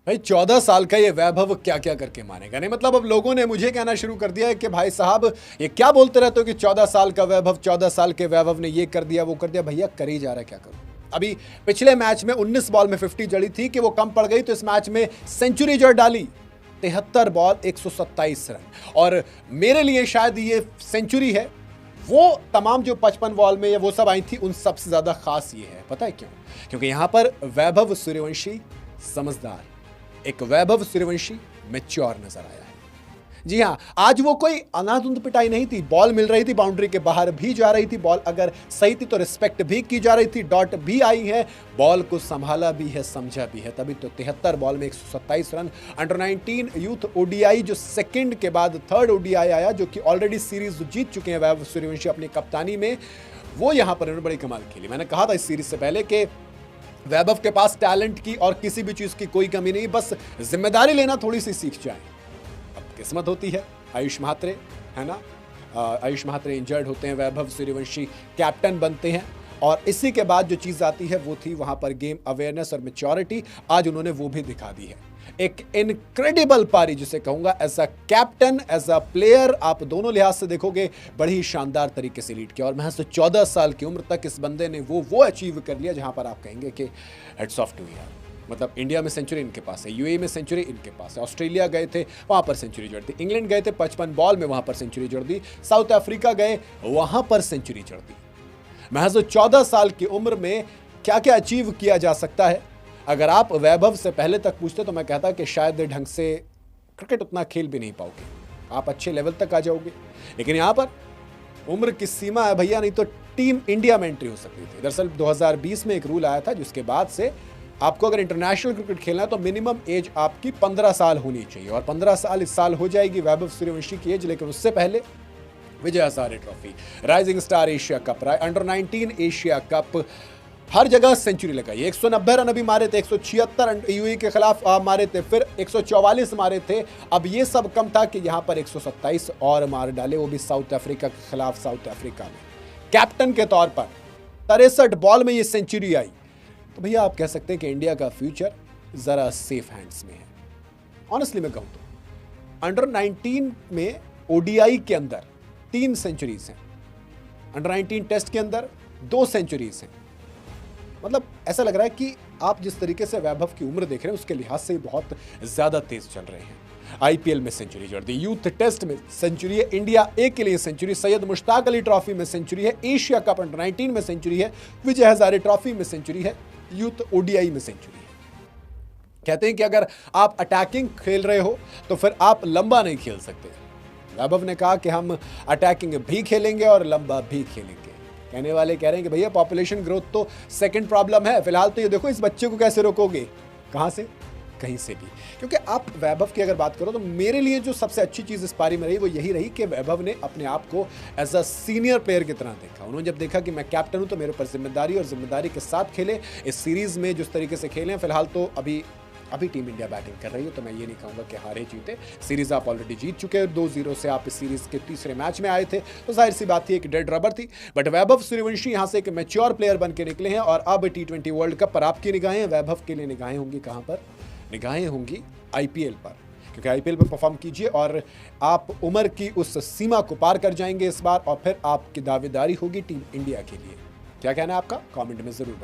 भाई 14 साल का ये वैभव क्या क्या करके मानेगा। नहीं मतलब अब लोगों ने मुझे कहना शुरू कर दिया है कि भाई साहब ये क्या बोलते रहते हो कि 14 साल का वैभव, 14 साल के वैभव ने ये कर दिया वो कर दिया। भैया कर ही जा रहा है, क्या करूं। अभी पिछले मैच में 19 बॉल में 50 जड़ी थी कि वो कम पड़ गई, तो इस मैच में सेंचुरी जड़ डाली। 73 बॉल 127 रन, और मेरे लिए शायद ये सेंचुरी है वो तमाम जो 55 बॉल में वो सब आई थी उन सबसे ज्यादा खास ये है। पता है क्यों? क्योंकि यहां पर वैभव सूर्यवंशी समझदार, एक वैभव सूर्यवंशी मैच्योर नजर आया है। जी हां, आज वो कोई अनाधुंध पिटाई नहीं थी। बॉल मिल रही थी, बाउंड्री के बाहर भी जा रही थी, बॉल अगर सही थी तो रिस्पेक्ट भी की जा रही थी, डॉट भी आई है, बॉल को संभाला भी है, समझा भी है, तभी तो 73 बॉल में 127 रन। अंडर 19 यूथ ओडीआई जो सेकंड के बाद थर्ड ओडीआई आया, जो कि ऑलरेडी सीरीज जीत चुके हैं वैभव सूर्यवंशी अपनी कप्तानी में, वो यहां पर उन्होंने बड़ी कमाल खेली। मैंने कहा था इस सीरीज से पहले कि वैभव के पास टैलेंट की और किसी भी चीज की कोई कमी नहीं, बस जिम्मेदारी लेना थोड़ी सी सीख जाए। अब किस्मत होती है, आयुष म्हात्रे है ना, आयुष म्हात्रे इंजर्ड होते हैं, वैभव सूर्यवंशी कैप्टन बनते हैं, और इसी के बाद जो चीज आती है वो थी वहां पर गेम अवेयरनेस और मैच्योरिटी। आज उन्होंने वो भी दिखा दी है। एक इनक्रेडिबल पारी जिसे कहूंगा, as a captain as a player, आप दोनों लिहाज से देखोगे बड़ी ही शानदार तरीके से लीड किया। और महज 14 साल की उम्र तक इस बंदे ने वो अचीव कर लिया जहां पर आप कहेंगे कि हेड्स ऑफ टू यार। मतलब इंडिया में सेंचुरी इनके पास है, यूएई में सेंचुरी इनके पास है, ऑस्ट्रेलिया गए थे वहां पर सेंचुरी जड़ दी, इंग्लैंड गए थे 55 बॉल में वहां पर सेंचुरी जड़ दी, साउथ अफ्रीका गए वहां पर सेंचुरी जड़ दी। महज 14 साल की उम्र में क्या क्या अचीव किया जा सकता है। अगर आप वैभव से पहले तक पूछते तो मैं कहता कि शायद ढंग से क्रिकेट उतना खेल भी नहीं पाओगे, आप अच्छे लेवल तक आ जाओगे। लेकिन यहां पर उम्र की सीमा है भैया, नहीं तो टीम इंडिया में एंट्री हो सकती थी। दरअसल 2020 में एक रूल आया था जिसके बाद से आपको अगर इंटरनेशनल क्रिकेट खेलना है तो मिनिमम एज आपकी 15 साल होनी चाहिए, और 15 साल इस साल हो जाएगी वैभव सूर्यवंशी की एज। लेकिन उससे पहले Vijay Hazare trophy, rising star Asia cup, under 19 Asia cup, हर जगह सेंचुरी लगाई। 190 रन अभी मारे थे, 176 यूएई के खिलाफ मारे थे, फिर 144 मारे थे। अब ये सब कम था कि यहां पर 127 और मार डाले, वो भी साउथ अफ्रीका के खिलाफ, साउथ अफ्रीका में कैप्टन के तौर पर 63 बॉल में ये सेंचुरी आई। तो भैया आप कह सकते हैं कि इंडिया का फ्यूचर जरा सेफ हैंड्स में है। ऑनेस्टली मैं कहूं तो अंडर 19 में ओडीआई के अंदर 3 सेंचुरीज हैं, अंडर 19 टेस्ट के अंदर 2 सेंचुरीज हैं। मतलब ऐसा लग रहा है कि आप जिस तरीके से वैभव की उम्र देख रहे हैं उसके लिहाज से बहुत ज्यादा तेज चल रहे हैं। आईपीएल में सेंचुरी जड़ दी, यूथ टेस्ट में सेंचुरी है, इंडिया ए के लिए सेंचुरी, सैयद मुश्ताक अली ट्रॉफी में सेंचुरी है, एशिया कप अंडर 19 में सेंचुरी है, विजय हजारे ट्रॉफी में सेंचुरी है, यूथ ओडीआई में सेंचुरी है। कहते हैं कि अगर आप अटैकिंग खेल रहे हो तो फिर आप लंबा नहीं खेल सकते। वैभव ने कहा कि हम अटैकिंग भी खेलेंगे और लंबा भी खेलेंगे। कहने वाले कह रहे हैं कि भैया पॉपुलेशन ग्रोथ तो सेकंड प्रॉब्लम है, फिलहाल तो ये देखो इस बच्चे को कैसे रोकोगे, कहां से, कहीं से भी। क्योंकि आप वैभव की अगर बात करो तो मेरे लिए जो सबसे अच्छी चीज इस पारी में रही वो यही रही कि वैभव ने अपने आप को एज अ सीनियर प्लेयर की तरह देखा। उन्होंने जब देखा कि मैं कैप्टन हूं तो मेरे ऊपर जिम्मेदारी, और जिम्मेदारी के साथ खेले। इस सीरीज में जिस तरीके से खेले, फिलहाल तो अभी टीम इंडिया बैटिंग कर रही है, तो मैं ये नहीं कहूंगा कि हारे जीते, सीरीज आप ऑलरेडी जीत चुके हैं। 2-0 से आप इस सीरीज के तीसरे मैच में आए थे, तो जाहिर सी बात थी एक डेड रबर थी। बट वैभव सूर्यवंशी यहां से एक मैच्योर प्लेयर बन के निकले हैं, और अब T20 वर्ल्ड कप पर आपकी निगाहें, वैभव के लिए निगाहें होंगी कहां पर? निगाहें होंगी आईपीएल पर, क्योंकि आईपीएल पर परफॉर्म कीजिए और आप उम्र की उस सीमा को पार कर जाएंगे इस बार, और फिर आपकी दावेदारी होगी टीम इंडिया के लिए। क्या कहना है आपका? कमेंट में जरूर।